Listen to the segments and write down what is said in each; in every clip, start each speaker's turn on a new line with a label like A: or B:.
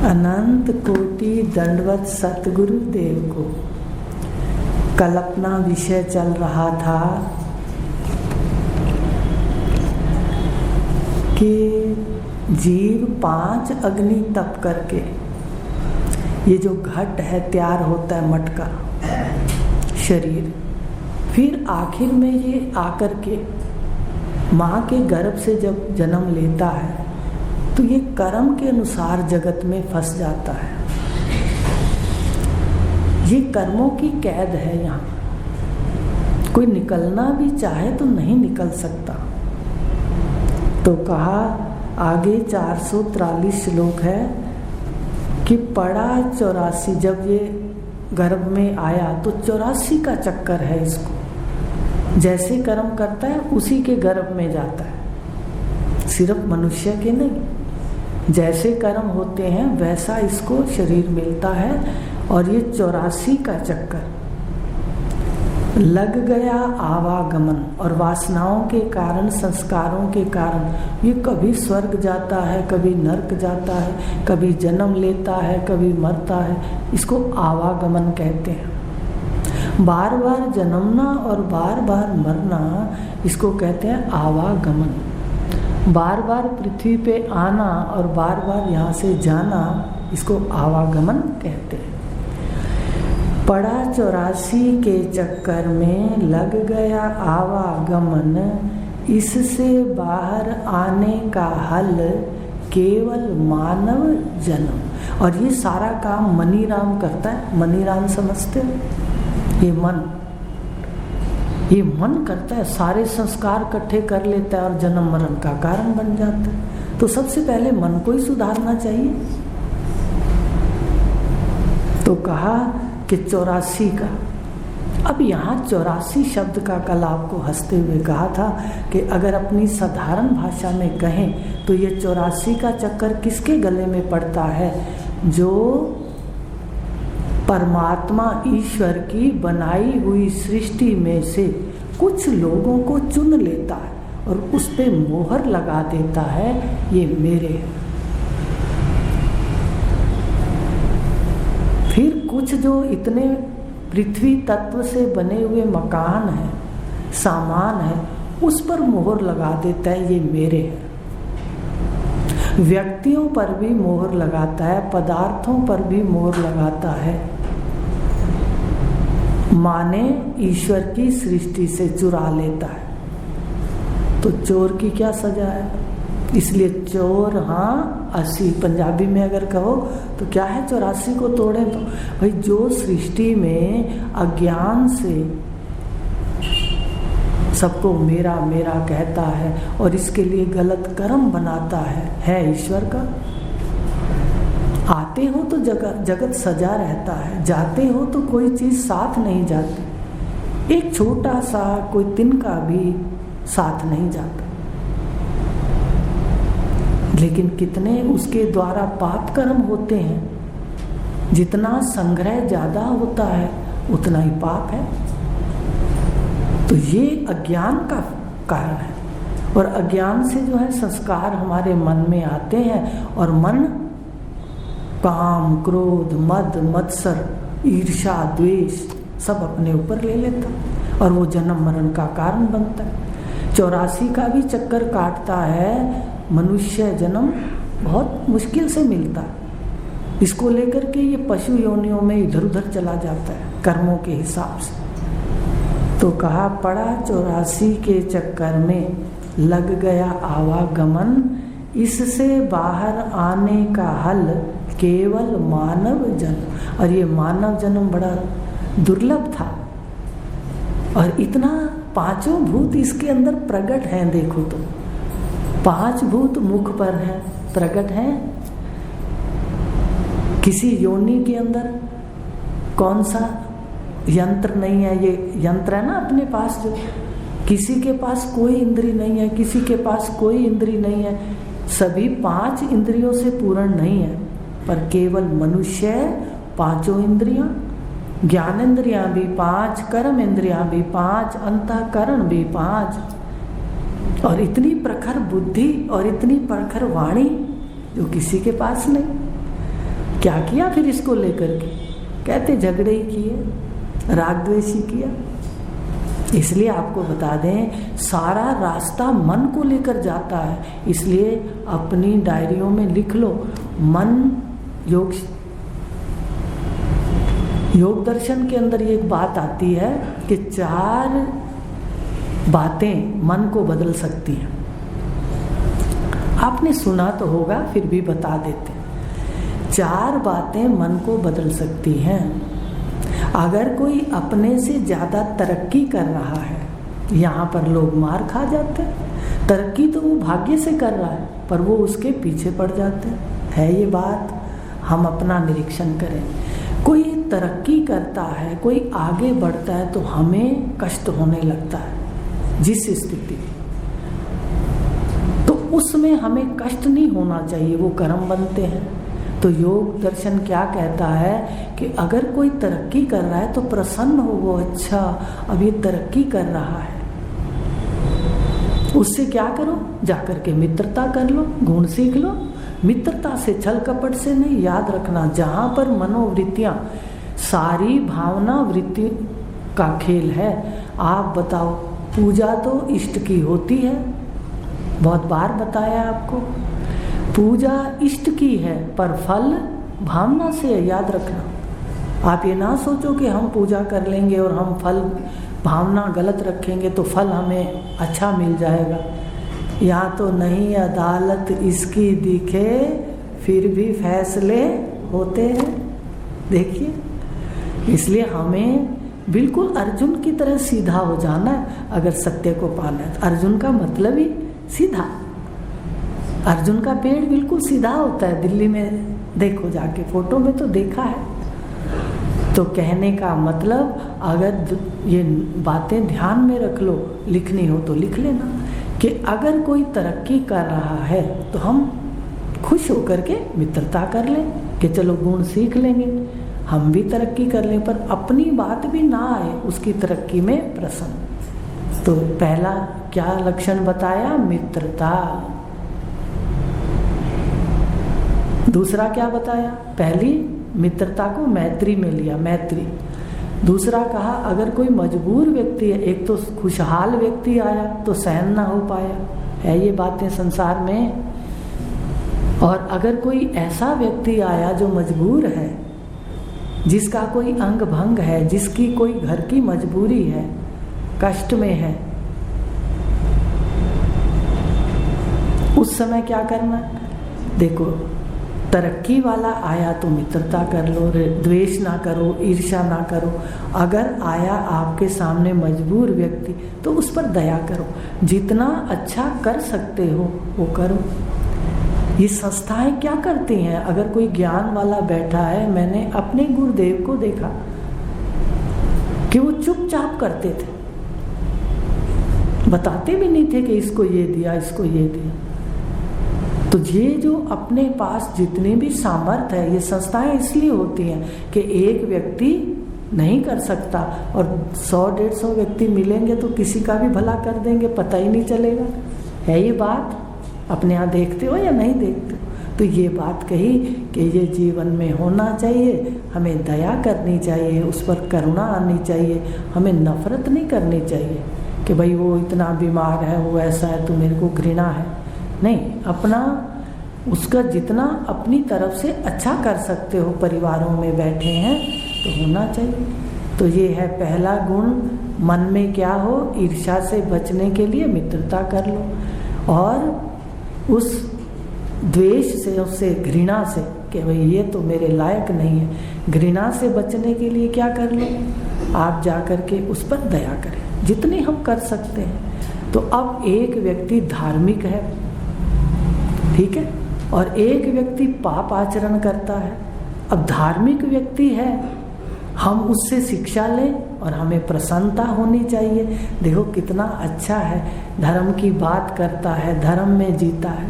A: अनंत कोटि दंडवत सतगुरु देव को। कल अपना विषय चल रहा था कि जीव 5 अग्नि तप करके ये जो घट है तैयार होता है मटका शरीर, फिर आखिर में ये आकर के माँ के गर्भ से जब जन्म लेता है तो ये कर्म के अनुसार जगत में फंस जाता है। ये कर्मों की कैद है। यहाँ कोई निकलना भी चाहे तो नहीं निकल सकता। तो कहा आगे 443 श्लोक है कि पड़ा 84, जब ये गर्भ में आया तो 84 का चक्कर है इसको। जैसे कर्म करता है उसी के गर्भ में जाता है, सिर्फ मनुष्य के नहीं। जैसे कर्म होते हैं वैसा इसको शरीर मिलता है। और ये 84 का चक्कर लग गया आवागमन, और वासनाओं के कारण, संस्कारों के कारण ये कभी स्वर्ग जाता है, कभी नरक जाता है, कभी जन्म लेता है, कभी मरता है। इसको आवागमन कहते हैं। बार बार जन्मना और बार बार मरना इसको कहते हैं आवागमन। बार बार पृथ्वी पे आना और बार बार यहाँ से जाना इसको आवागमन कहते हैं। पड़ा 84 के चक्कर में लग गया आवागमन, इससे बाहर आने का हल केवल मानव जन्म। और ये सारा काम मनीराम करता है। मनीराम समझते हो? ये मन करता है, सारे संस्कार इकट्ठे कर लेता है और जन्म मरण का कारण बन जाता है। तो सबसे पहले मन को ही सुधारना चाहिए। तो कहा कि 84 का। अब यहाँ 84 शब्द का कल आपको हंसते हुए कहा था कि अगर अपनी साधारण भाषा में कहें तो ये 84 का चक्कर किसके गले में पड़ता है? जो परमात्मा ईश्वर की बनाई हुई सृष्टि में से कुछ लोगों को चुन लेता है और उस पे मोहर लगा देता है, ये मेरे। फिर कुछ जो इतने पृथ्वी तत्व से बने हुए मकान हैं, सामान है, उस पर मोहर लगा देता है, ये मेरे है। व्यक्तियों पर भी मोहर लगाता है, पदार्थों पर भी मोहर लगाता है। माने ईश्वर की सृष्टि से चुरा लेता है। तो चोर की क्या सजा है? इसलिए चोर, हाँ 80 पंजाबी में अगर कहो तो क्या है, 84 को तोड़े। तो भाई जो सृष्टि में अज्ञान से सबको मेरा मेरा कहता है और इसके लिए गलत कर्म बनाता है ईश्वर का। आते हो तो जगत सजा रहता है, जाते हो तो कोई चीज साथ नहीं जाती। एक छोटा सा कोई तिनका भी साथ नहीं जाता। लेकिन कितने उसके द्वारा पाप कर्म होते हैं। जितना संग्रह ज्यादा होता है उतना ही पाप है। तो ये अज्ञान का कारण है। और अज्ञान से जो है संस्कार हमारे मन में आते हैं और मन काम, क्रोध, मद, मत्सर, ईर्ष्या, द्वेष सब अपने ऊपर ले लेता और वो जन्म मरण का कारण बनता है। 84 का भी चक्कर काटता है। मनुष्य जन्म बहुत मुश्किल से मिलता है। इसको लेकर के ये पशु योनियों में इधर उधर चला जाता है कर्मों के हिसाब से। तो कहा पड़ा 84 के चक्कर में लग गया आवागमन, इससे बाहर आने का हल केवल मानव जन्म। और ये मानव जन्म बड़ा दुर्लभ था। और इतना 5 भूत इसके अंदर प्रकट हैं। देखो तो 5 भूत मुख पर हैं, प्रकट हैं। किसी योनि के अंदर कौन सा यंत्र नहीं है? ये यंत्र है ना अपने पास। जो किसी के पास कोई इंद्री नहीं है, किसी के पास कोई इंद्री नहीं है। सभी 5 इंद्रियों से पूर्ण नहीं है, पर केवल मनुष्य 5 इंद्रियां, ज्ञानेंद्रियां भी 5, कर्म इंद्रियां भी 5, अंतःकरण भी 5। और इतनी प्रखर बुद्धि और इतनी प्रखर वाणी जो किसी के पास नहीं। क्या किया फिर इसको लेकर के? कहते झगड़े ही किए, राग द्वेष ही किया। इसलिए आपको बता दें, सारा रास्ता मन को लेकर जाता है। इसलिए अपनी डायरियों में लिख लो, मन योग दर्शन के अंदर एक बात आती है कि 4 बातें मन को बदल सकती हैं। आपने सुना तो होगा, फिर भी बता देते हैं। 4 बातें मन को बदल सकती हैं। अगर कोई अपने से ज़्यादा तरक्की कर रहा है, यहाँ पर लोग मार खा जाते हैं। तरक्की तो वो भाग्य से कर रहा है, पर वो उसके पीछे पड़ जाते हैं। है ये बात? हम अपना निरीक्षण करें। कोई तरक्की करता है, कोई आगे बढ़ता है, तो हमें कष्ट होने लगता है जिस स्थिति, तो उसमें हमें कष्ट नहीं होना चाहिए, वो कर्म बनते हैं। तो योग दर्शन क्या कहता है कि अगर कोई तरक्की कर रहा है तो प्रसन्न हो वो, अच्छा अब ये तरक्की कर रहा है, उससे क्या करो, जाकर के मित्रता कर लो, गुण सीख लो। मित्रता से, छल कपट से नहीं। याद रखना, जहाँ पर मनोवृत्तियाँ, सारी भावना वृत्ति का खेल है। आप बताओ, पूजा तो इष्ट की होती है, बहुत बार बताया आपको, पूजा इष्ट की है, पर फल भावना से है। याद रखना, आप ये ना सोचो कि हम पूजा कर लेंगे और हम फल भावना गलत रखेंगे तो फल हमें अच्छा मिल जाएगा। यहाँ तो नहीं अदालत इसकी दिखे फिर भी फैसले होते हैं। देखिए, इसलिए हमें बिल्कुल अर्जुन की तरह सीधा हो जाना है अगर सत्य को पाना है। अर्जुन का मतलब ही सीधा। अर्जुन का पेड़ बिल्कुल सीधा होता है। दिल्ली में देखो जाके, फोटो में तो देखा है। तो कहने का मतलब, अगर ये बातें ध्यान में रख लो, लिखनी हो तो लिख लेना कि अगर कोई तरक्की कर रहा है तो हम खुश होकर के मित्रता कर लें कि चलो गुण सीख लेंगे, हम भी तरक्की कर लें, पर अपनी बात भी ना आए उसकी तरक्की में प्रसन्न। तो पहला क्या लक्षण बताया? मित्रता। दूसरा क्या बताया? पहली मित्रता को मैत्री में लिया, मैत्री। दूसरा कहा, अगर कोई मजबूर व्यक्ति है, एक तो खुशहाल व्यक्ति आया तो सहन ना हो पाया, है ये बातें संसार में। और अगर कोई ऐसा व्यक्ति आया जो मजबूर है, जिसका कोई अंग भंग है, जिसकी कोई घर की मजबूरी है, कष्ट में है, उस समय क्या करना? देखो, तरक्की वाला आया तो मित्रता कर लो, द्वेष ना करो, ईर्ष्या ना करो। अगर आया आपके सामने मजबूर व्यक्ति तो उस पर दया करो, जितना अच्छा कर सकते हो वो करो। ये संस्थाएं क्या करती हैं? अगर कोई ज्ञान वाला बैठा है, मैंने अपने गुरुदेव को देखा कि वो चुपचाप करते थे, बताते भी नहीं थे कि इसको ये दिया, इसको ये दिया। तो ये जो अपने पास जितनी भी सामर्थ्य है, ये संस्थाएं इसलिए होती हैं कि एक व्यक्ति नहीं कर सकता और 100-150 व्यक्ति मिलेंगे तो किसी का भी भला कर देंगे, पता ही नहीं चलेगा। है ये बात? अपने यहाँ देखते हो या नहीं देखते हो? तो ये बात कही कि ये जीवन में होना चाहिए, हमें दया करनी चाहिए, उस पर करुणा आनी चाहिए, हमें नफरत नहीं करनी चाहिए कि भाई वो इतना बीमार है, वो ऐसा है, तो मेरे को घृणा है। नहीं, अपना उसका जितना अपनी तरफ से अच्छा कर सकते हो, परिवारों में बैठे हैं तो होना चाहिए। तो ये है पहला गुण, मन में क्या हो, ईर्ष्या से बचने के लिए मित्रता कर लो, और उस द्वेष से, उससे घृणा से कि भाई ये तो मेरे लायक नहीं है, घृणा से बचने के लिए क्या कर लो, आप जा कर के उस पर दया करें, जितनी हम कर सकते हैं। तो अब एक व्यक्ति धार्मिक है, ठीक है, और एक व्यक्ति पाप आचरण करता है। अब धार्मिक व्यक्ति है, हम उससे शिक्षा लें और हमें प्रसन्नता होनी चाहिए। देखो कितना अच्छा है, धर्म की बात करता है, धर्म में जीता है।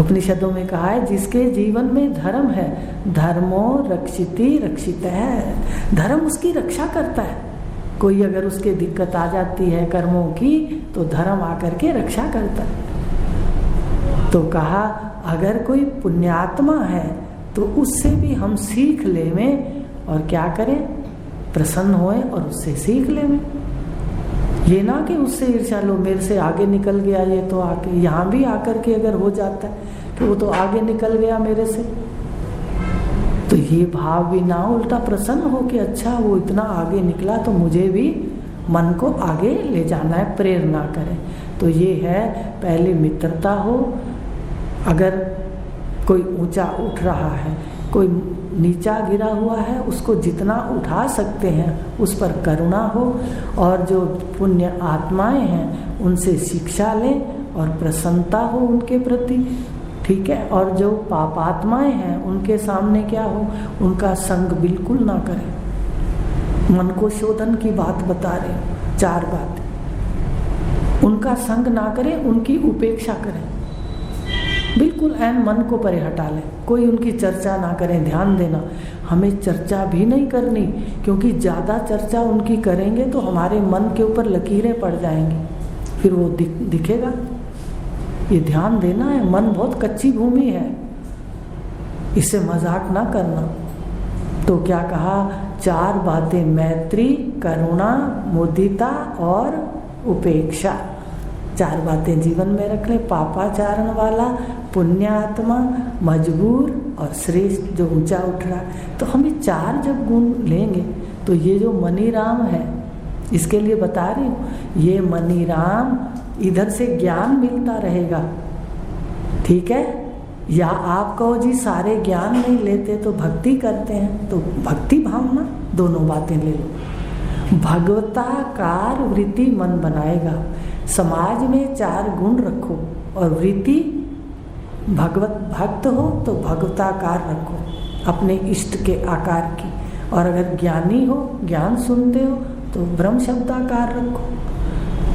A: उपनिषदों में कहा है, जिसके जीवन में धर्म है, धर्मो रक्षिति रक्षित है, धर्म उसकी रक्षा करता है। कोई अगर उसके दिक्कत आ जाती है कर्मों की, तो धर्म आकर के रक्षा करता है। तो कहा, अगर कोई पुण्यात्मा है तो उससे भी हम सीख लेवें और क्या करें, प्रसन्न होए और उससे सीख लेवें। ये ना कि उससे ईर्ष्या, लो मेरे से आगे निकल गया ये, तो आके यहाँ भी आकर के अगर हो जाता है कि वो तो आगे निकल गया मेरे से, तो ये भाव भी ना, उल्टा प्रसन्न हो कि अच्छा वो इतना आगे निकला तो मुझे भी मन को आगे ले जाना है, प्रेरणा करें। तो ये है, पहले मित्रता हो, अगर कोई ऊंचा उठ रहा है, कोई नीचा गिरा हुआ है, उसको जितना उठा सकते हैं उस पर करुणा हो, और जो पुण्य आत्माएं हैं उनसे शिक्षा लें और प्रसन्नता हो उनके प्रति, ठीक है। और जो पापात्माएं हैं उनके सामने क्या हो, उनका संग बिल्कुल ना करें। मन को शोधन की बात बता रहे, 4 बात, उनका संग ना करें, उनकी उपेक्षा करें, बिल्कुल ऐन मन को परे हटा लें, कोई उनकी चर्चा ना करें। ध्यान देना, हमें चर्चा भी नहीं करनी, क्योंकि ज़्यादा चर्चा उनकी करेंगे तो हमारे मन के ऊपर लकीरें पड़ जाएंगी, फिर वो दिखेगा। ये ध्यान देना है, मन बहुत कच्ची भूमि है, इससे मजाक ना करना। तो क्या कहा, 4 बातें, मैत्री, करुणा, मुदिता और उपेक्षा, 4 बातें जीवन में रख ले। पापाचारण वाला, पुण्यात्मा, मजबूर और श्रेष्ठ जो ऊंचा उठ रहा है। तो हमें 4 जब गुण लेंगे तो ये जो मनीराम है, इसके लिए बता रही हूँ, ये मनीराम इधर से ज्ञान मिलता रहेगा, ठीक है। या आप कहो जी सारे ज्ञान नहीं लेते तो भक्ति करते हैं, तो भक्ति भावना, दोनों बातें ले लो। भगवताकार वृत्ति मन बनाएगा। समाज में 4 गुण रखो और वृत्ति, भगवत भक्त हो तो भगवताकार रखो, अपने इष्ट के आकार की। और अगर ज्ञानी हो, ज्ञान सुनते हो, तो ब्रह्म शब्दाकार रखो।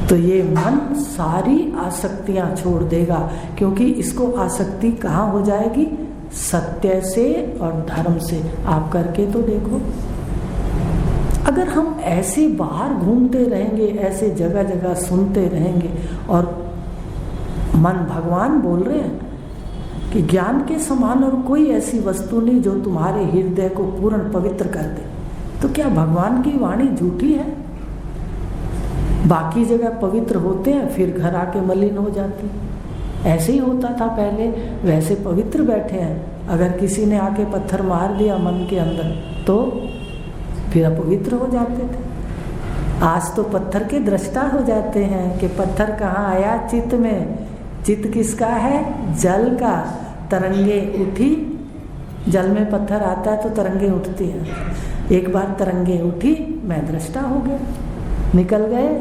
A: तो ये मन सारी आसक्तियां छोड़ देगा, क्योंकि इसको आसक्ति कहाँ हो जाएगी, सत्य से और धर्म से। आप करके तो देखो, अगर हम ऐसे बाहर घूमते रहेंगे, ऐसे जगह जगह सुनते रहेंगे, और मन भगवान बोल रहे हैं कि ज्ञान के समान और कोई ऐसी वस्तु नहीं जो तुम्हारे हृदय को पूर्ण पवित्र कर दे, तो क्या भगवान की वाणी झूठी है? बाकी जगह पवित्र होते हैं, फिर घर आके मलिन हो जाती। ऐसे ही होता था पहले, वैसे पवित्र बैठे हैं, अगर किसी ने आके पत्थर मार दिया मन के अंदर तो फिर अपवित्र हो जाते थे। आज तो पत्थर के दृष्टा हो जाते हैं कि पत्थर कहाँ आया, चित्त में। चित्त किसका है? जल का। तरंगे उठी, जल में पत्थर आता है तो तरंगे उठती हैं। एक बार तरंगे उठी, मैं दृष्टा हो गया, निकल गए,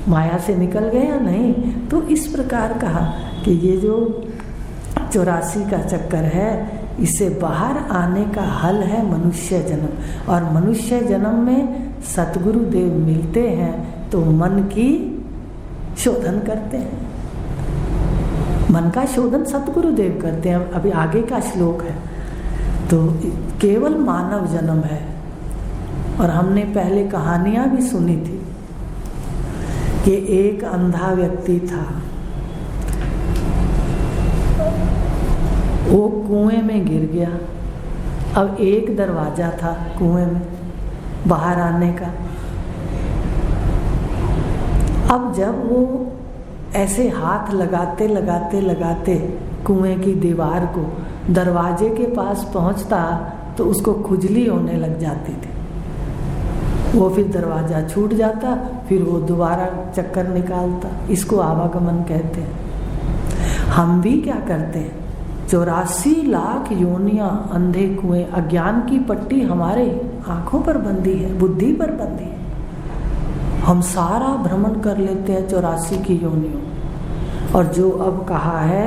A: माया से निकल गए या नहीं। तो इस प्रकार कहा कि ये जो 84 का चक्कर है, इससे बाहर आने का हल है मनुष्य जन्म। और मनुष्य जन्म में सतगुरु देव मिलते हैं तो मन की शोधन करते हैं। मन का शोधन सतगुरु देव करते हैं। अभी आगे का श्लोक है, तो केवल मानव जन्म है। और हमने पहले कहानियां भी सुनी थी कि एक अंधा व्यक्ति था, वो कुएं में गिर गया। अब एक दरवाजा था कुएं में बाहर आने का। अब जब वो ऐसे हाथ लगाते लगाते लगाते कुएं की दीवार को दरवाजे के पास पहुंचता तो उसको खुजली होने लग जाती थी। वो फिर दरवाजा छूट जाता, फिर वो दोबारा चक्कर निकालता। इसको आवागमन कहते हैं। हम भी क्या करते हैं, 84 लाख योनियां अंधे कुएं, अज्ञान की पट्टी हमारे आंखों पर बंधी है, बुद्धि पर बंधी है। हम सारा भ्रमण कर लेते हैं 84 की योनियों। और जो अब कहा है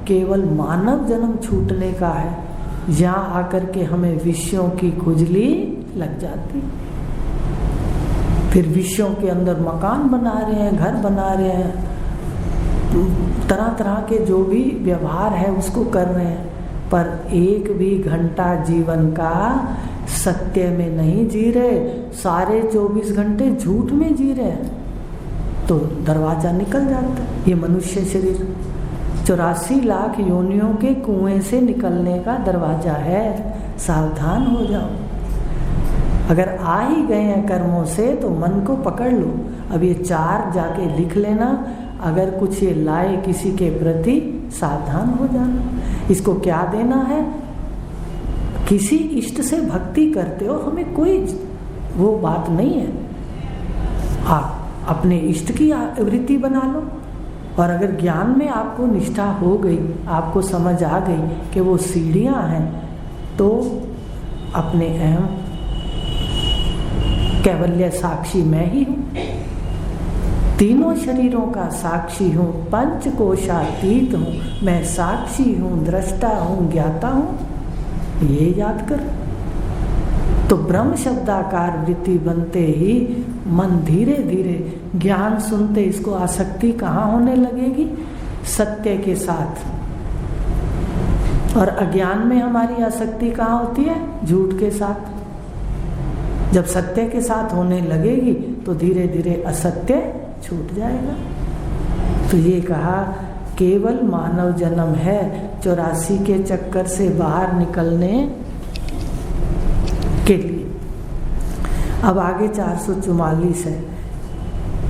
A: केवल मानव जन्म छूटने का है, यहाँ आकर के हमें विषयों की खुजली लग जाती। फिर विषयों के अंदर मकान बना रहे हैं, घर बना रहे हैं, तरह तरह के जो भी व्यवहार है उसको कर रहे हैं, पर एक भी घंटा जीवन का सत्य में नहीं जी रहे। सारे 24 घंटे झूठ में जी रहे हैं, तो दरवाजा निकल जाता है। ये मनुष्य शरीर 84 लाख योनियों के कुएं से निकलने का दरवाजा है, सावधान हो जाओ। अगर आ ही गए हैं कर्मों से तो मन को पकड़ लो। अब ये 4 जाके लिख लेना, अगर कुछ ये लाए किसी के प्रति सावधान हो जाना। इसको क्या देना है? किसी इष्ट से भक्ति करते हो, हमें कोई वो बात नहीं है, आप अपने इष्ट की वृत्ति बना लो। और अगर ज्ञान में आपको निष्ठा हो गई, आपको समझ आ गई कि वो सीढ़ियां हैं, तो अपने अहम कैवल्य साक्षी मैं ही हूँ, तीनों शरीरों का साक्षी हूँ, पंचकोशातीत हूँ, मैं साक्षी हूँ, दृष्टा हूँ, ज्ञाता हूँ, ये याद कर। तो ब्रह्म शब्दाकार वृत्ति बनते ही मन धीरे धीरे ज्ञान सुनते इसको आसक्ति कहाँ होने लगेगी? सत्य के साथ। और अज्ञान में हमारी आसक्ति कहाँ होती है? झूठ के साथ। जब सत्य के साथ होने लगेगी तो धीरे धीरे असत्य छूट जाएगा। तो ये कहा केवल मानव जन्म है 84 के चक्कर से बाहर निकलने के लिए। अब आगे 444 है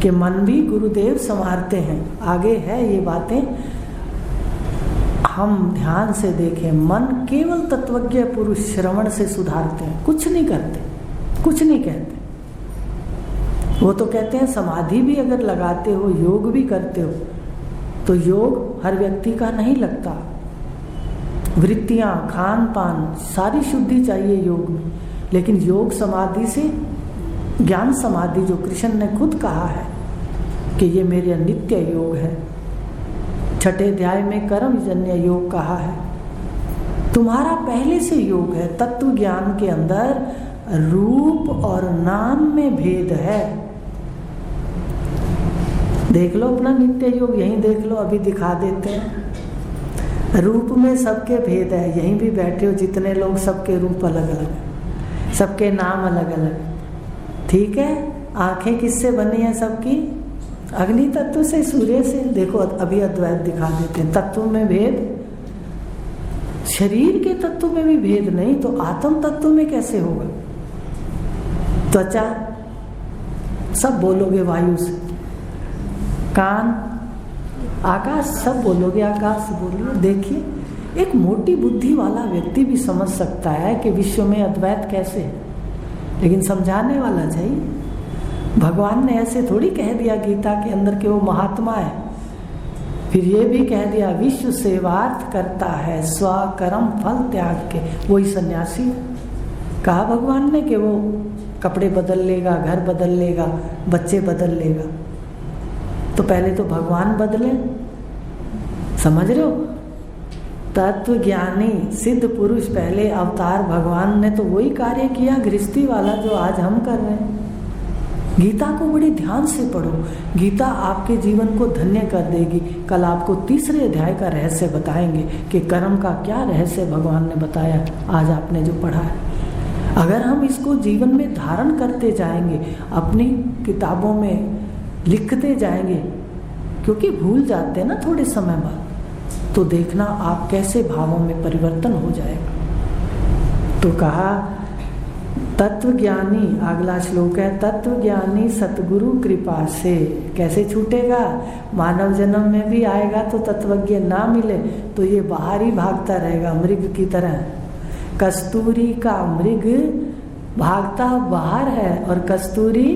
A: कि मन भी गुरुदेव संवारते हैं। आगे है ये बातें, हम ध्यान से देखें। मन केवल तत्वज्ञ पुरुष श्रवण से सुधारते हैं, कुछ नहीं करते, कुछ नहीं कहते। वो तो कहते हैं समाधि भी अगर लगाते हो, योग भी करते हो, तो योग हर व्यक्ति का नहीं लगता। वृत्तियां, खान पान, सारी शुद्धि चाहिए योग में। लेकिन योग समाधि से, ज्ञान समाधि जो कृष्ण ने खुद कहा है कि ये मेरे नित्य योग है, 6ठे अध्याय में कर्मजन्य योग कहा है, तुम्हारा पहले से योग है। तत्व ज्ञान के अंदर रूप और नाम में भेद है। देख लो अपना नित्य योग, यहीं देख लो, अभी दिखा देते हैं। रूप में सबके भेद है, यहीं भी बैठे हो जितने लोग, सबके रूप अलग अलग है, सबके नाम अलग अलग, ठीक है। आंखें किससे बनी है सबकी? अग्नि तत्व से, सूर्य से। देखो अभी अद्वैत दिखा देते हैं, तत्व में भेद, शरीर के तत्व में भी भेद नहीं तो आत्म तत्व में कैसे होगा? त्वचा सब बोलोगे वायु से, कान आकाश सब बोलोगे आकाश से बोलिए। देखिए एक मोटी बुद्धि वाला व्यक्ति भी समझ सकता है कि विश्व में अद्वैत कैसे है, लेकिन समझाने वाला चाहिए। भगवान ने ऐसे थोड़ी कह दिया गीता के अंदर कि वो महात्मा है, फिर ये भी कह दिया विश्व सेवार्थ करता है, स्वकर्म फल त्याग के, वही सन्यासी है। कहा भगवान ने कि वो कपड़े बदल लेगा, घर बदल लेगा, बच्चे बदल लेगा, तो पहले तो भगवान बदले। समझ रहे हो? तत्व ज्ञानी सिद्ध पुरुष, पहले अवतार भगवान ने तो वही कार्य किया गृहस्थी वाला जो आज हम कर रहे हैं। गीता को बड़े ध्यान से पढ़ो, गीता आपके जीवन को धन्य कर देगी। कल आपको 3रे अध्याय का रहस्य बताएंगे कि कर्म का क्या रहस्य भगवान ने बताया, आज आपने जो पढ़ा है। अगर हम इसको जीवन में धारण करते जाएंगे, अपनी किताबों में लिखते जाएंगे, क्योंकि भूल जाते हैं ना थोड़े समय बाद, तो देखना आप कैसे भावों में परिवर्तन हो जाएगा। तो कहा तत्वज्ञानी, अगला श्लोक है, तत्वज्ञानी सतगुरु कृपा से कैसे छूटेगा? मानव जन्म में भी आएगा तो तत्वज्ञ ना मिले तो ये बाहर ही भागता रहेगा मृग की तरह। कस्तूरी का मृग भागता बाहर है और कस्तूरी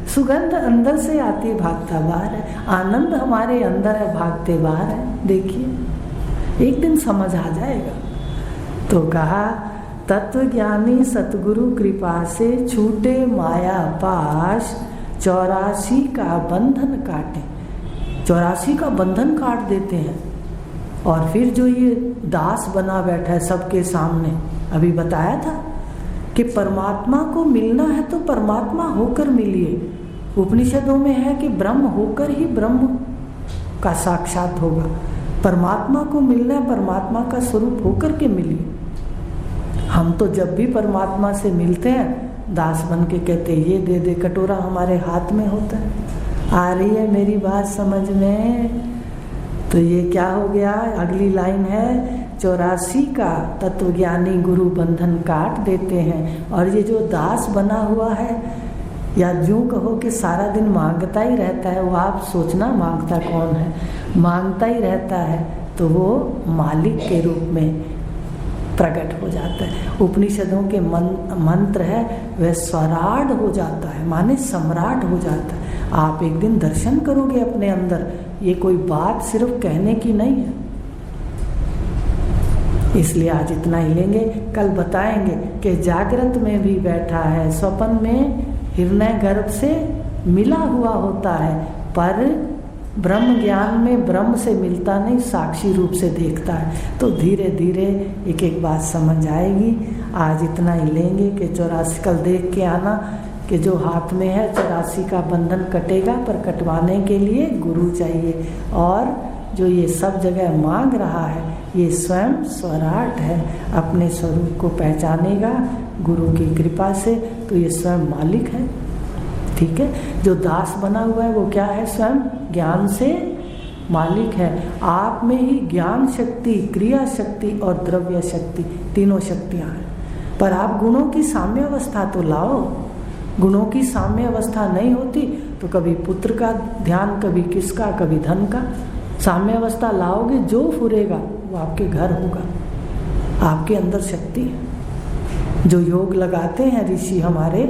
A: सुगंध अंदर से आती भागता बाहर है। आनंद हमारे अंदर है, भागते बाहर है। देखिए एक दिन समझ आ जाएगा। तो कहा तत्वज्ञानी सतगुरु कृपा से छूटे माया पाश, 84 का बंधन काटे। 84 का बंधन काट देते हैं। और फिर जो ये दास बना बैठा है सबके सामने, अभी बताया था कि परमात्मा को मिलना है तो परमात्मा होकर मिलिए। उपनिषदों में है कि ब्रह्म होकर ही ब्रह्म का साक्षात होगा। परमात्मा को मिलना है, परमात्मा का स्वरूप होकर के मिलिए। हम तो जब भी परमात्मा से मिलते हैं दास बन के कहते ये दे दे, कटोरा हमारे हाथ में होता है। आ रही है मेरी बात समझ में? तो ये क्या हो गया? अगली लाइन है 84 का तत्वज्ञानी गुरु बंधन काट देते हैं। और ये जो दास बना हुआ है, या यूं कहो कि सारा दिन मांगता ही रहता है, वो आप सोचना मांगता कौन है? मांगता ही रहता है तो वो मालिक के रूप में प्रकट हो जाता है। उपनिषदों के मंत्र है वह स्वराट हो जाता है, माने सम्राट हो जाता है। आप एक दिन दर्शन करोगे अपने अंदर, ये कोई बात सिर्फ कहने की नहीं है। इसलिए आज इतना ही लेंगे, कल बताएंगे कि जागृत में भी बैठा है, स्वप्न में हिरण्य गर्भ से मिला हुआ होता है, पर ब्रह्म ज्ञान में ब्रह्म से मिलता नहीं, साक्षी रूप से देखता है। तो धीरे धीरे एक एक बात समझ आएगी। आज इतना ही लेंगे कि 84 कल देख के आना कि जो हाथ में है 84 का बंधन कटेगा, पर कटवाने के लिए गुरु चाहिए। और जो ये सब जगह मांग रहा है ये स्वयं स्वराट है, अपने स्वरूप को पहचानेगा गुरु की कृपा से, तो ये स्वयं मालिक है। ठीक है, जो दास बना हुआ है वो क्या है? स्वयं ज्ञान से मालिक है। आप में ही ज्ञान शक्ति, क्रिया शक्ति और द्रव्य शक्ति, तीनों शक्तियां हैं। पर आप गुणों की साम्य अवस्था तो लाओ। गुणों की साम्य अवस्था नहीं होती तो कभी पुत्र का ध्यान, कभी किसका, कभी धन का। साम्य अवस्था लाओगे, जो फुरेगा वो आपके घर होगा। आपके अंदर शक्ति है। जो योग लगाते हैं ऋषि हमारे,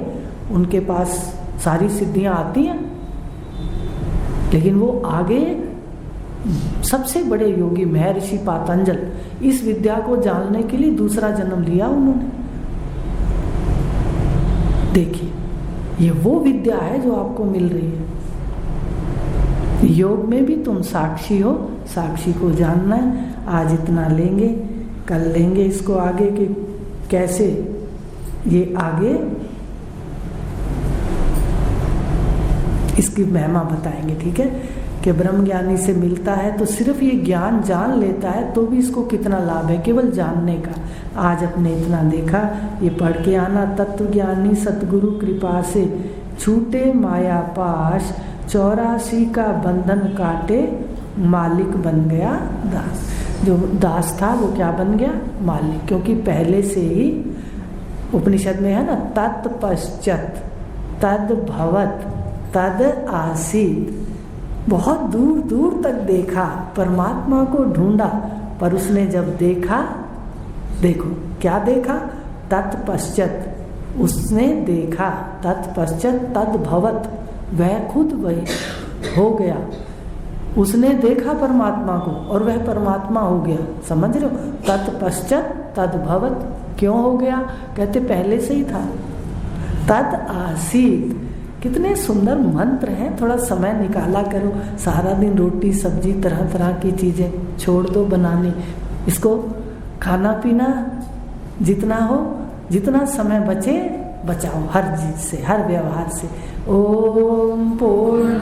A: उनके पास सारी सिद्धियां आती हैं, लेकिन वो आगे सबसे बड़े योगी महर्षि पातंजल, इस विद्या को जानने के लिए दूसरा जन्म लिया उन्होंने। देखिए, ये वो विद्या है जो आपको मिल रही है। योग में भी तुम साक्षी हो, साक्षी को जानना है। आज इतना लेंगे, कल लेंगे इसको आगे कि कैसे ये आगे इसकी महिमा बताएंगे। ठीक है, कि ब्रह्म ज्ञानी से मिलता है तो सिर्फ ये ज्ञान जान लेता है तो भी इसको कितना लाभ है केवल जानने का। आज अपने इतना देखा, ये पढ़ के आना। तत्व ज्ञानी सतगुरु कृपा से छूटे माया पाश, 84 का बंधन काटे, मालिक बन गया दास। जो दास था वो क्या बन गया? मालिक। क्योंकि पहले से ही उपनिषद में है ना, तत्पश्चात तद भवत तद आसीत। बहुत दूर दूर तक देखा, परमात्मा को ढूंढा, पर उसने जब देखा, देखो क्या देखा? तत्पश्चात, उसने देखा, तत्पश्चात तद भवत, वह खुद वही हो गया। उसने देखा परमात्मा को और वह परमात्मा हो गया। समझ रहे हो? तत्पश्चात तद भवत क्यों हो गया? कहते पहले से ही था। तद आसीत, कितने सुंदर मंत्र हैं। थोड़ा समय निकाला करो, सारा दिन रोटी सब्जी तरह तरह की चीजें छोड़ दो बनानी। इसको खाना पीना जितना हो, जितना समय बचे बचाओ, हर चीज से, हर व्यवहार से। ओम पूर्ण